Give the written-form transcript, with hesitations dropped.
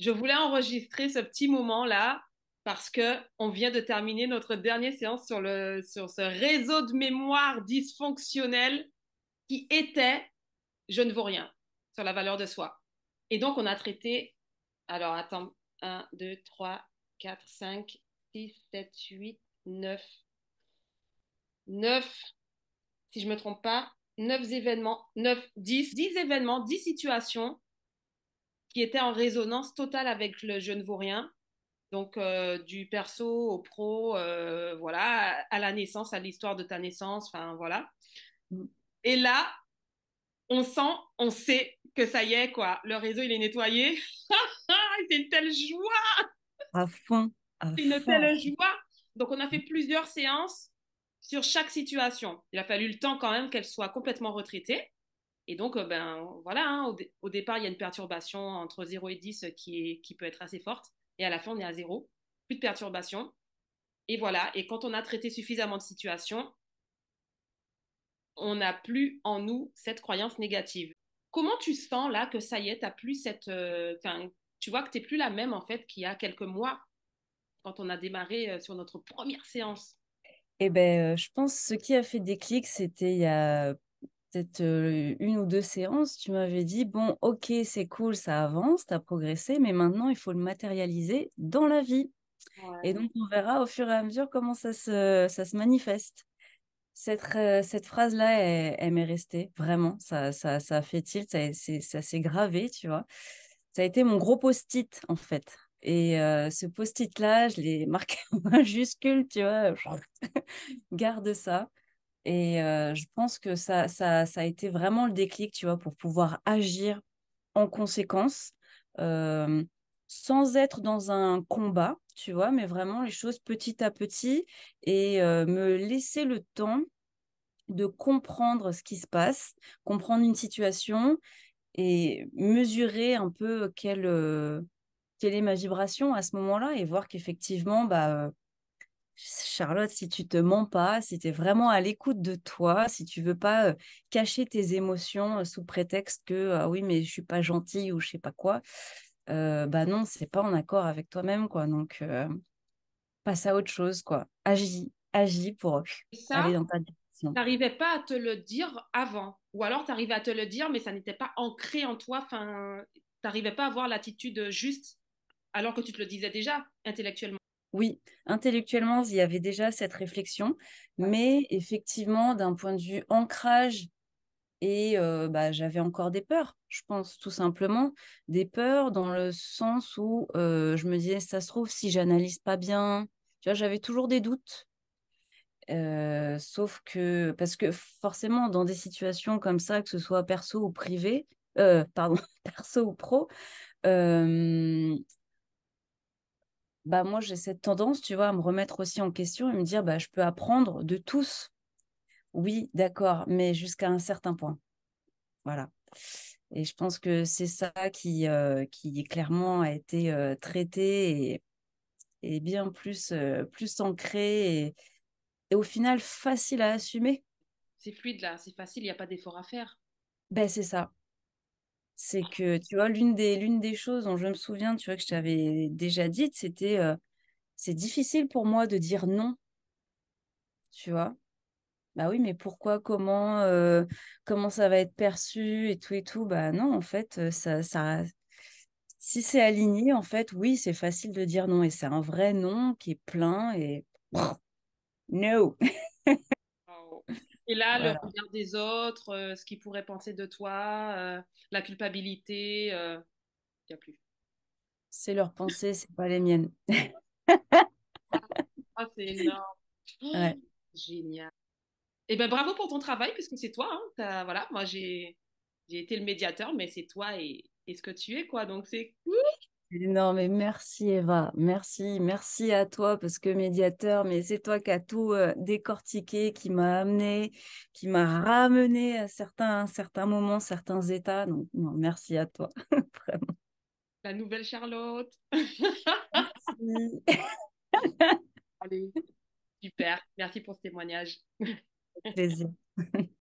Je voulais enregistrer ce petit moment-là parce que on vient de terminer notre dernière séance sur ce réseau de mémoire dysfonctionnel qui était je ne vaux rien sur la valeur de soi. Et donc, on a traité, alors attends, un 2 3 4 5 6 7 8 9 9 si je ne me trompe pas, 9 événements, 9 10 événements, 10 situations qui étaient en résonance totale avec le je ne vaux rien. Donc, du perso au pro, voilà, à la naissance, à l'histoire de ta naissance, enfin, voilà. Mmh. Et là, on sent, on sait que ça y est, quoi. Le réseau, il est nettoyé. C'est une telle joie, À fond, à c'est une fond. telle joie. Donc, on a fait plusieurs séances sur chaque situation. Il a fallu le temps quand même qu'elle soit complètement retraitée. Et donc, ben voilà, hein, au départ, il y a une perturbation entre 0 et 10 qui peut être assez forte. Et à la fin, on est à 0. Plus de perturbation. Et voilà. Et quand on a traité suffisamment de situations, on n'a plus en nous cette croyance négative. Comment tu sens là que ça y est, t'as plus cette, tu vois que t'es plus la même en fait qu'il y a quelques mois quand on a démarré sur notre première séance. Et ben, je pense ce qui a fait déclic, c'était il y a peut-être une ou deux séances. Tu m'avais dit, bon, ok, c'est cool, ça avance, tu as progressé, mais maintenant, il faut le matérialiser dans la vie. Et Ouais. donc, on verra au fur et à mesure comment ça se manifeste. Cette phrase-là, elle m'est restée, vraiment. Ça a fait tilt, ça s'est gravé, tu vois. Ça a été mon gros post-it, en fait. Et ce post-it-là, je l'ai marqué en majuscule, tu vois. Garde ça. Et je pense que ça a été vraiment le déclic, tu vois, pour pouvoir agir en conséquence, euh, sans être dans un combat, tu vois, mais vraiment les choses petit à petit et me laisser le temps de comprendre ce qui se passe, comprendre une situation et mesurer un peu quelle est ma vibration à ce moment-là et voir qu'effectivement, Charlotte, si tu te mens pas, si tu es vraiment à l'écoute de toi, si tu veux pas cacher tes émotions sous prétexte que ah oui, mais je suis pas gentille ou je sais pas quoi, bah non, c'est pas en accord avec toi-même, quoi. Donc, passe à autre chose, quoi. Agis pour Et aller ça, dans ta direction. t'arrivais pas à te le dire avant. Ou alors t'arrivais à te le dire, mais ça n'était pas ancré en toi. Enfin, t'arrivais pas à avoir l'attitude juste alors que tu te le disais déjà intellectuellement. Oui, intellectuellement, il y avait déjà cette réflexion, Ouais. mais effectivement, d'un point de vue ancrage. Et j'avais encore des peurs, je pense, tout simplement. Des peurs dans le sens où je me disais, ça se trouve, si j'analyse pas bien, tu vois, j'avais toujours des doutes. Sauf que, parce que forcément, dans des situations comme ça, que ce soit perso ou privé, pardon, perso ou pro, euh, bah moi, j'ai cette tendance, tu vois, à me remettre aussi en question et me dire, bah, je peux apprendre de tous. Oui, d'accord, mais jusqu'à un certain point. Voilà. Et je pense que c'est ça qui clairement a été traité et bien plus ancré et au final facile à assumer. C'est fluide là, c'est facile, il n'y a pas d'effort à faire. Ben, c'est ça. C'est que, tu vois, l'une des choses dont je me souviens, tu vois, que je t'avais déjà dite, c'était c'est difficile pour moi de dire non, tu vois. Bah oui, mais pourquoi, comment ça va être perçu et tout. Bah non, en fait, si c'est aligné, en fait, oui, c'est facile de dire non. Et c'est un vrai non qui est plein et no. Wow. Et là, le Voilà. regard des autres, ce qu'ils pourraient penser de toi, la culpabilité, il n'y a plus. C'est leur pensée, c'est pas les miennes. Ah, c'est énorme. Oh, Ouais. génial. Et ben bravo pour ton travail, puisque c'est toi. Hein. Voilà, moi j'ai été le médiateur, mais c'est toi et ce que tu es, quoi. Donc c'est cool. Non, mais merci Eva, merci à toi parce que médiateur, mais c'est toi qui as tout décortiqué, qui m'a amené, qui m'a ramené à certains moments, certains états. Donc, non, merci à toi, vraiment. La nouvelle Charlotte. Merci. Allez, super. Merci pour ce témoignage. Plaisir.